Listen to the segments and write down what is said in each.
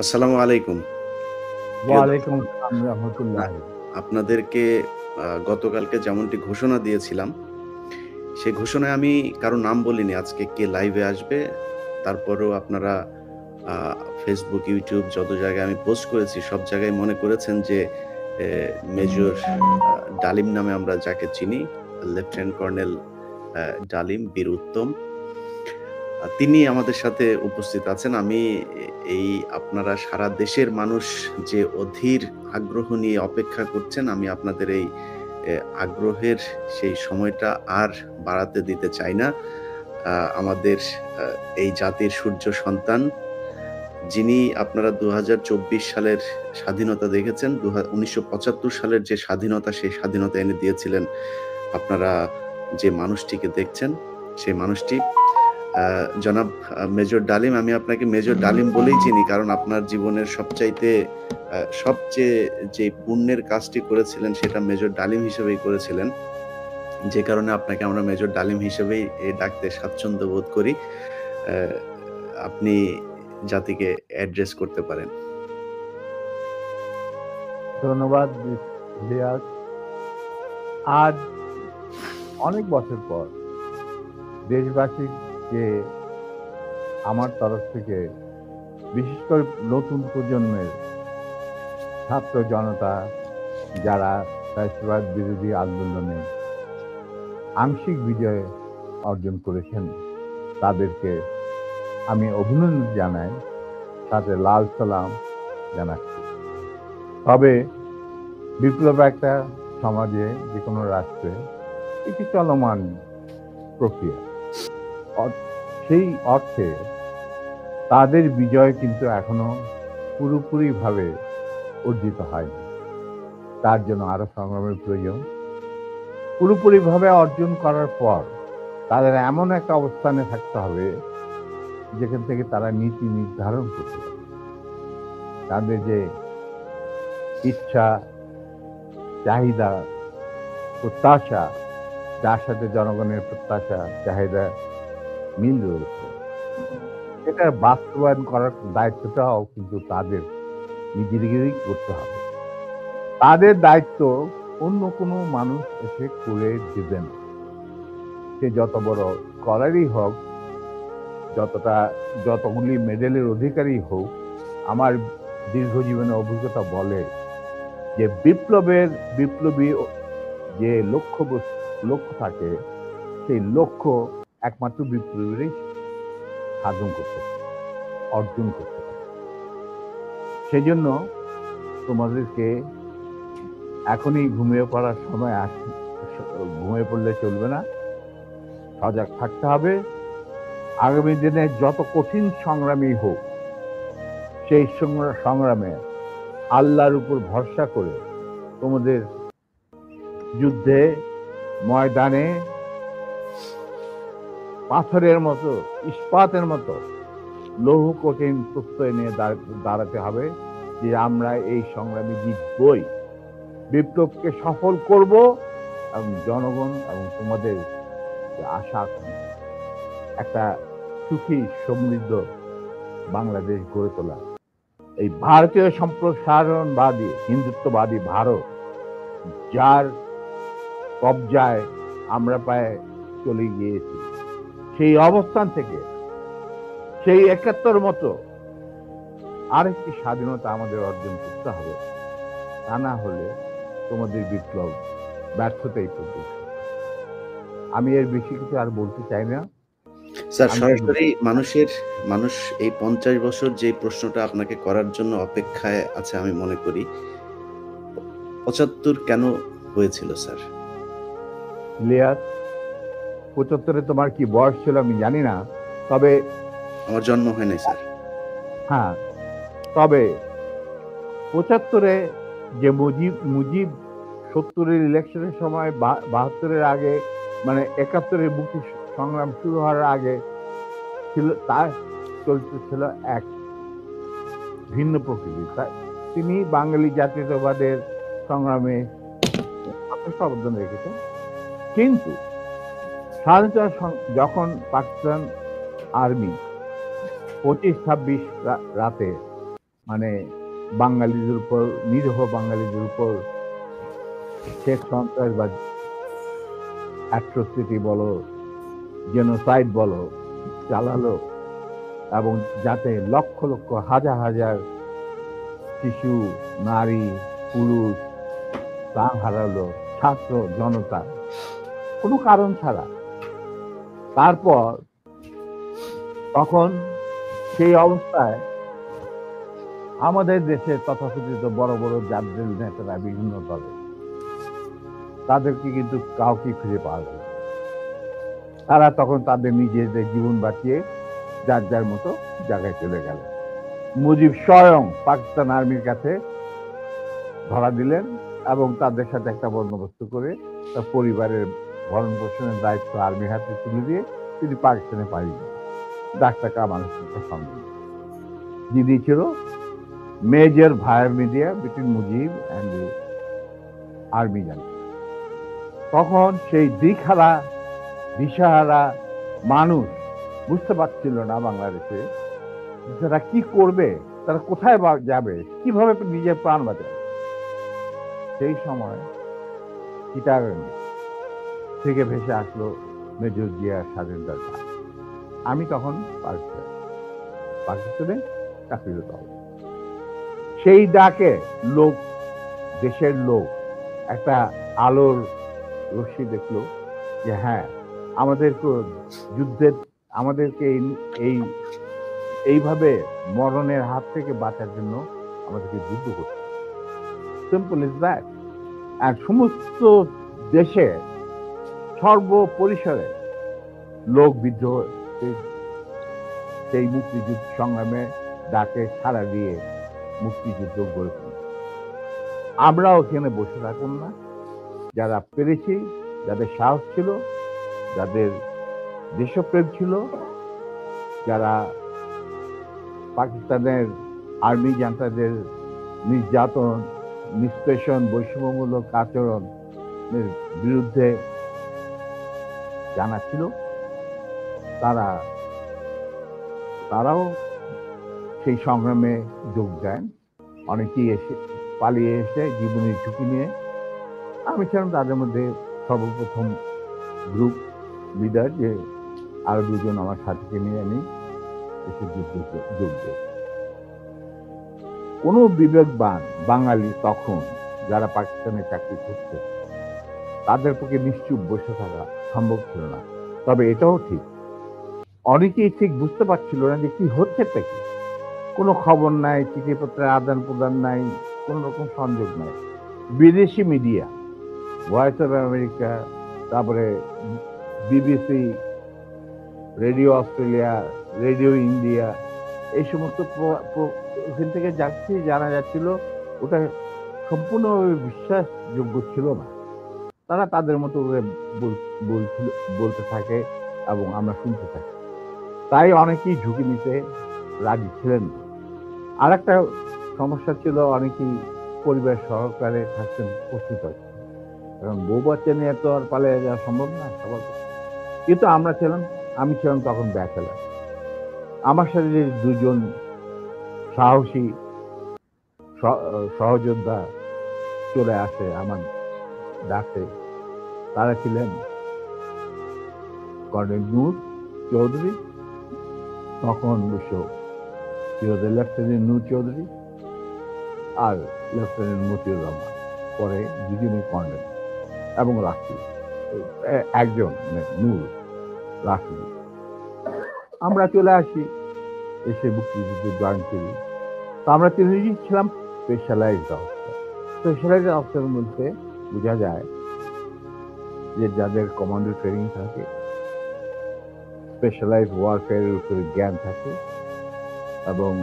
আসসালামু আলাইকুম। প্রিয় ওয়ালাইকুম দর্শক, আসসালাম না রহমতুল্লাহ। আপনাদেরকে গতকালকে যেমনটি ঘোষণা দিয়েছিলাম, সেই ঘোষণায় আমি কারো নাম বলিনি আজকে কে লাইভে আসবে। তারপরেও আপনারা আ Facebook, YouTube যত জায়গায় আমি পোস্ট করেছি সব জায়গায় মনে করেছেন যে এ মেজর আ ডালিম নামে আমরা যাকে চিনি, লেফটেন্যান্ট কর্নেল ডালিম, বীর উত্তম। তিনি আমাদের সাথে উপস্থিত আছেন। আমি এই আপনারা সারা দেশের মানুষ যে অধীর আগ্রহ নিয়ে অপেক্ষা করছেন, আমি আপনাদের এই আগ্রহের সেই সময়টা আর বাড়াতে দিতে চাই না। আ আমাদের আ এই জাতির সূর্য সন্তান, যিনি আপনারা ২০২৪ সালের স্বাধীনতা দেখেছেন। ১৯৭৫ সালের যে স্বাধীনতা, সেই স্বাধীনতা এনে দিয়েছিলেন আপনারা যে মানুষটিকে দেখছেন, সেই মানুষটি আ জনাব মেজর ডালিম। আমি আপনাকে মেজর ডালিম বলেই চিনি। কারণ আপনার জীবনের সবচেয়ে যে পুণ্যের কাজটি করেছিলেন সেটা মেজর ডালিম হিসেবেই করেছিলেন। যে কারণে আপনাকে আমরা মেজর ডালিম হিসেবেই ডাকতে স্বাচ্ছন্দ্য বোধ করি। অ্যা আপনি জাতিকে অ্যাড্রেস করতে পারেন। ধন্যবাদ ইলিয়াস। আজ অনেক বছর পর দেশবাসীকে আমার তরফ থেকে, বিশেষ করে নতুন প্রজন্মের ছাত্র জনতা যারা ফ্যাসিবাদ বিরোধী আন্দোলনে আংশিক বিজয় অর্জন করেছেন, তাদেরকে আমি অভিনন্দন জানাই, সাথে লাল সালাম জানাচ্ছি। তবে বিপ্লব একটা সমাজে, যে কোনো রাষ্ট্রে একটি চলমান প্রক্রিয়া। সেই অর্থে তাদের বিজয় কিন্তু এখনো পুরোপুরিভাবে অর্জিত হয়নি। তার জন্য আরো সংগ্রামের প্রয়োজন। পুরোপুরিভাবে অর্জন করার পর তাদের এমন একটা অবস্থানে থাকতে হবে যেখান থেকে তারা নীতি নির্ধারণ করতে পারে। তাদের যে ইচ্ছা, চাহিদা, প্রত্যাশা, যার সাথে জনগণের প্রত্যাশা, চাহিদা মিল রয়েছে, সেটা বাস্তবায়ন করার দায়িত্বটাও কিন্তু তাদের নিজেদেরই করতে হবে। তাদের দায়িত্ব অন্য কোনো মানুষ এসে করে দেবে না। সে যত বড় স্কলারই হোক, যতগুলি মেডেলের অধিকারী হোক, আমার দীর্ঘ জীবনের অভিজ্ঞতা বলে যে বিপ্লবী যে লক্ষ্য থাকে, সেই লক্ষ্য একমাত্র বিপ্লবীরই সাধন করতে পারে, অর্জন করতে পারে। সেজন্য তোমাদেরকে এখনই ঘুমিয়ে পড়ার সময় ঘুমিয়ে পড়লে চলবে না, সজাগ থাকতে হবে। আগামী দিনে যত কঠিন সংগ্রামই হোক, সেই সংগ্রামে আল্লাহর উপর ভরসা করে তোমাদের যুদ্ধে ময়দানে পাথরের মতো, ইস্পাতের মতো লৌহ কঠিন প্রত্যয় নিয়ে দাঁড়াতে হবে যে আমরা এই সংগ্রামে জিতবই, বিপ্লবকে সফল করব এবং জনগণ এবং তোমাদের যে আশা আকাঙ্ক্ষা, একটা সুখী সমৃদ্ধ বাংলাদেশ গড়ে তোলা। এই ভারতীয় সম্প্রসারণবাদী হিন্দুত্ববাদী ভারত, যার কবজায় আমরা প্রায় চলে গিয়েছি, সেই অবস্থান থেকে সেই ৭১ মতো আরেকটি স্বাধীনতা আমাদের অর্জন করতে হবে। তা না হলে তোমাদের বিপ্লব ব্যর্থতাই করবে। আমি এর বেশি কিছু আর বলতে চাই না। স্যার, আমি সরাসরি মানুষ এই ৫০ বছর যে প্রশ্নটা আপনাকে করার জন্য অপেক্ষায় আছে আমি মনে করি। ৭৫ কেন হয়েছিল স্যার? ইলিয়াস, ৭৫-এ তোমার কি বয়স ছিল আমি জানি না, তবে আমার জন্ম হয় নাই স্যার। হ্যাঁ, তবে ৭৫-এ যে মুজিব ৭০-এর ইলেকশনের সময় ৭২-এর আগে, মানে ৭১-এর মুক্তি সংগ্রাম শুরু হওয়ার আগে ছিল, তার চরিত্র ছিল এক ভিন্ন প্রকৃতি। তিনি বাঙালি জাতীয়তাবাদের সংগ্রামে যথেষ্ট অবদান রেখেছেন। কিন্তু স্বাধীনতা যখন পাকিস্তান আর্মি ২৫-২৬ রাতে মানে বাঙালিদের উপর, নিরীহ বাঙালিদের উপর শেখ সন্ত্রাসবাদ, অ্যাট্রোসিটি বলো, জেনোসাইড বলো, চালালো, এবং যাতে লক্ষ লক্ষ হাজার হাজার শিশু, নারী, পুরুষ প্রাণ হারালো, ছাত্র জনতা, কোনো কারণ ছাড়া। তারপর তখন সেই অবস্থায় আমাদের দেশের তথাকথিত বড় বড় জাতীয় নেতারা বিভিন্ন দলে, তাদেরকে কিন্তু কাউকে খুঁজে পাওয়া গেল না। তারা তখন তাদের নিজেদের জীবন বাঁচিয়ে যার যার মতো জায়গায় চলে গেল। মুজিব স্বয়ং পাকিস্তান আর্মির কাছে ধরা দিলেন এবং তাদের সাথে একটা বন্দোবস্ত করে তার পরিবারের ভরণ পোষণের দায়িত্ব আর্মির হাতে তুলে দিয়ে তিনি পাকিস্তানে পাড়ি দেন। ডাক্তার কামাল হোসেনের সঙ্গে, যিনি ছিল major via media between Mujib and the army জান। তখন সেই দিকহারা, দিশাহারা মানুষ বুঝতে পারছিল না বাংলাদেশে তারা কি করবে, তারা কোথায় যাবে, কিভাবে নিজের প্রাণ বাঁচাবে। সেই সময় চিটাগাং থেকে ভেসে আসলো মেজর জিয়ার স্বাধীনতার ডাক। আমি তখন পাকিস্তানে চাকরিরত হব। সেই ডাকে লোক, দেশের লোক একটা আলোর রশ্মি দেখলো যে হ্যাঁ, আমাদেরকে যুদ্ধের, আমাদেরকে এইভাবে মরণের হাত থেকে বাঁচার জন্য আমাদেরকে যুদ্ধ করতে, সিম্পল ইজ দ্যাট। আর সমস্ত দেশে সর্বপরিসরে লোক বিদ্রোহ, সেই মুক্তিযুদ্ধ সংগ্রামে ডাকে সাড়া দিয়ে মুক্তিযুদ্ধ গড়ে তুলল। আমরাও ওখানে বসে থাকুন না, যারা পেরেছি, যাদের সাহস ছিল, যাদের দেশপ্রেম ছিল, যারা পাকিস্তানের আর্মি জান্তাদের নির্যাতন, নিষ্পেষণ, বৈষম্যমূলক আচরণের বিরুদ্ধে জানা ছিল, তারাও সেই সংগ্রামে যোগ দেন। অনেকেই এসে পালিয়ে এসে জীবনের ঝুঁকি নিয়ে। আমি ছিলাম তাদের মধ্যে সর্বপ্রথম গ্রুপ লিডার, যে আরো দুজন আমার সাথীকে নিয়ে আমি এসে যুদ্ধে যোগ দিই। কোনো বিবেকবান বাঙালি তখন যারা পাকিস্তানে চাকরি করছে, তাদের পক্ষে নিশ্চুপ বসে থাকা সম্ভব ছিল না। তবে এটাও ঠিক, অনেকেই ঠিক বুঝতে পারছিল না যে কি হচ্ছে, কি কোনো খবর নাই, চিঠিপত্রের আদান প্রদান নাই, কোন রকম সংযোগ নাই। বিদেশি মিডিয়া, ভয়েস অফ আমেরিকা, তারপরে BBC, radio Australia, radio India, এই সমস্ত ওখান থেকে যাচ্ছি জানা যাচ্ছিল, ওটা সম্পূর্ণভাবে বিশ্বাসযোগ্য ছিল না। তারা তাদের মতো করে বলতে থাকে এবং আমরা শুনতে থাকি। তাই অনেকেই ঝুঁকি নিতে রাজি ছিলেন না। আর একটা সমস্যা ছিল, অনেকেই পরিবার সহকারে থাকতেন প্রস্তুত হচ্ছে, কারণ বউ বাচ্চা নিয়ে তো আর পালিয়ে যাওয়া সম্ভব না সবার। কিন্তু আমি ছিলাম তখন ব্যাচেলার। আমার সাথে যে দুজন সাহসী সহযোদ্ধা চলে আসে আমার ডাকে, তারা ছিলেন কর্নেল নূর চৌধুরী, তখন লেফটেন্যান্ট নূর চৌধুরী আর লেফটেন্যান্ট মতিউর রহমান, পরে দুজনই কর্নেল, এবং রাশিদ, একজন নূর, রাশিদ। আমরা চলে আসি, এসে মুক্তিযুদ্ধে জয়েন করি। তো আমরা তিনজনই ছিলাম স্পেশালাইজড অফিসার। স্পেশালাইজড অফিসারের মধ্যে বোঝা যায় যে যাদের কমান্ডো ট্রেনিং থাকে, স্পেশালাইজ ওয়ারফেয়ারের উপরে জ্ঞান থাকে, এবং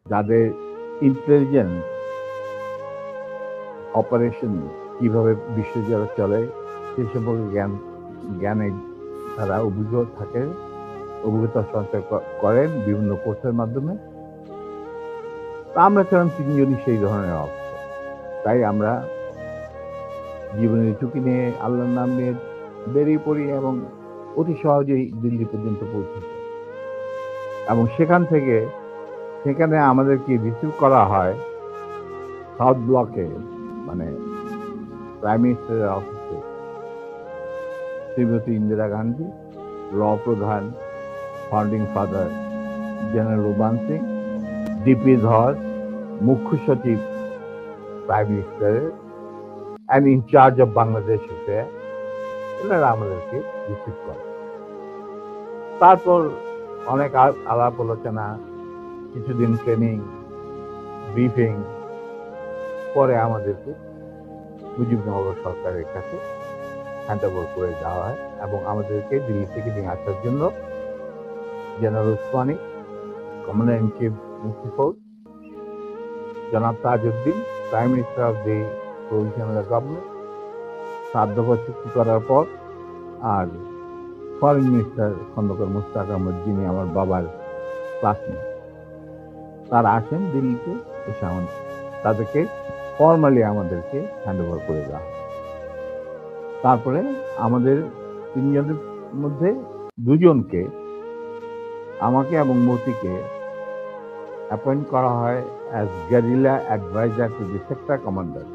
যাদের ইন্টেলিজেন্স অপারেশন কিভাবে বিশ্বজুড়ে চলে সে সম্পর্কে জ্ঞানে তারা অভিজ্ঞতা সঞ্চয় করেন বিভিন্ন কোর্সের মাধ্যমে। আমরা ছিলাম তিনজনই সেই ধরনের অবস্থা। তাই আমরা জীবনের ঝুঁকি নিয়ে, আল্লাহর নাম নিয়ে বেরিয়ে পড়ি এবং অতি সহজেই দিল্লি পর্যন্ত পৌঁছে যায়। এবং সেখানে আমাদেরকে রিসিভ করা হয় সাউথ ব্লকে, মানে প্রাইম মিনিস্টারের অফিসে শ্রীমতী ইন্দিরা গান্ধী, র প্রধান, founding father general Ruban Singh, DP Dhar, মুখ্য সচিব প্রাইম মিনিস্টারের and in charge of Bangladesh affair, এনারা আমাদেরকে রিসিভ করে। তারপর অনেক আলাপ আলোচনা, কিছুদিন ট্রেনিং, ব্রিফিং, পরে আমাদেরকে মুজিবনগর সরকারের কাছে হ্যান্ড ওভার করে দেওয়া হয় এবং আমাদেরকে দিল্লি থেকে নিয়ে আসার জন্য general Osmani, commander in chief Mukti Fauj, জনাব Tajuddin, prime minister of the provisional government, সাধ্যপর চুক্তি করার পর, আর ফরেন মিনিস্টার খন্দকার মুশতাক আহমদ, যিনি আমার বাবার ক্লাসমেট, তারা আসেন দিল্লিতে, এসে তাদেরকে ফর্মালি আমাদেরকে হ্যান্ড ওভার করে দেওয়া হয়। তারপরে আমাদের তিনজনের মধ্যে দুজনকে, আমাকে এবং মতিকে, অ্যাপয়েন্ট করা হয় as guerrilla adviser to the sector commander.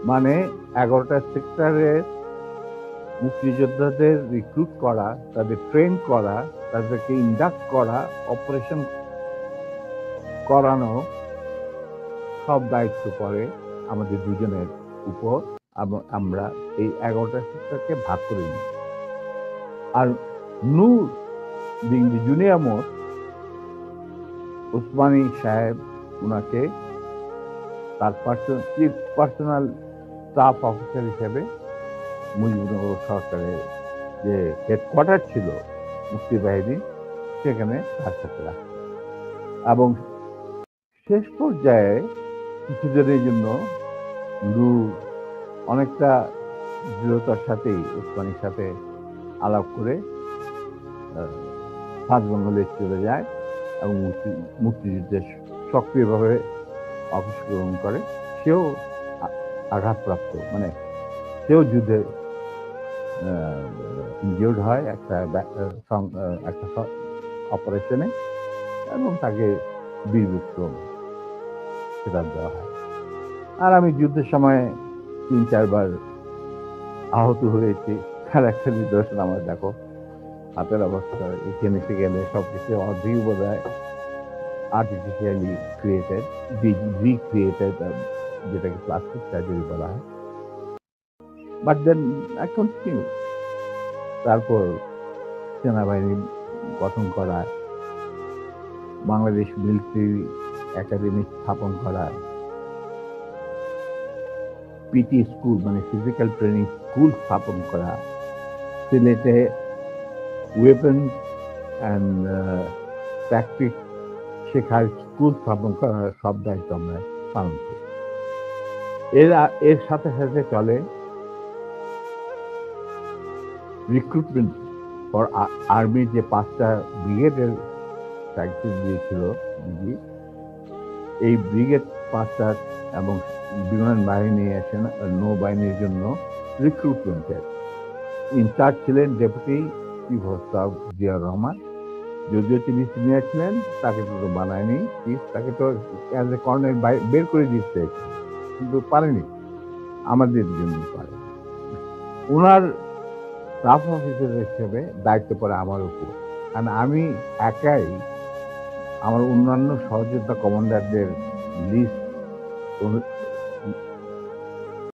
মানে 11টা সেক্টরের মুক্তিযোদ্ধাদের রিক্রুট করা, তাদের ট্রেন করা, তাদেরকে ইন্ডাক্ট করা, অপারেশন করানো, সব দায়িত্ব পড়ে আমাদের দুজনের উপর। আমরা এই 11টা সেক্টরকে ভাগ করে নিই। আর Noor being the junior most, Osmani সাহেব ওনাকে তার পার্সোনাল স্টাফ অফিসার হিসেবে মুজিবনগর সরকারের যে হেডকোয়ার্টার ছিল মুক্তিবাহিনী, সেখানে তার সাথে রাখে। এবং শেষ পর্যায়ে কিছুদিনের জন্য নূর অনেকটা দৃঢ়তার সাথেই উসমানীর সাথে আলাপ করে রাজবেঙ্গলে চলে যায় এবং মুক্তিযুদ্ধে সক্রিয়ভাবে অফিস গ্রহণ করে। সেও আঘাতপ্রাপ্ত, মানে সেও যুদ্ধে ইনজিওর্ড হয় একটা অপারেশনে, এবং তাকে বীর বিক্রম খেতাব দেওয়া হয়। আর আমি যুদ্ধের সময় 3-4 বার আহত হয়েছি। তার একটা নিদর্শন আমার দেখো, হাতের অবস্থা, এখানে গেলে সবকিছু অর্ধেক বোধ হয় আর্টিফিশিয়ালি ক্রিয়েটেড, রিক্রিয়েটেড, যেটাকে প্লাস্টিক সার্জারি বলা হয়। But then I continue. তারপর সেনাবাহিনী গঠন করা, বাংলাদেশ মিলিটারি একাডেমি স্থাপন করা, পিটি স্কুল মানে ফিজিক্যাল ট্রেনিং স্কুল স্থাপন করা, সিলেটে ওয়েপন অ্যান্ড প্র্যাকটিস শেখার স্কুল স্থাপন করার সব দায়িত্ব আমরা পালন করি। এর সাথে সাথে চলে রিক্রুটমেন্ট ফর আর্মির যে 5টা ব্রিগেডের প্র্যাকটিস দিয়েছিল, এই ব্রিগেড 5টা এবং বিমান বাহিনী, নৌবাহিনীর জন্য রিক্রুটমেন্টের ইনচার্জ ছিলেন deputy chief of staff Ziaur Rahman. যদিও তিনি সিনিয়র ছিলেন, তাকে তো বানায়নি, তাকে তো অ্যাজ এ কর্নেল বের করে দিতে, কিন্তু পারেনি, আমাদের জন্য পারে। ওনার স্টাফ অফিসার হিসেবে দায়িত্ব পড়ে আমার উপর, কারণ আমি একাই আমার অন্যান্য সহযোদ্ধা কমান্ডারদের লিস্ট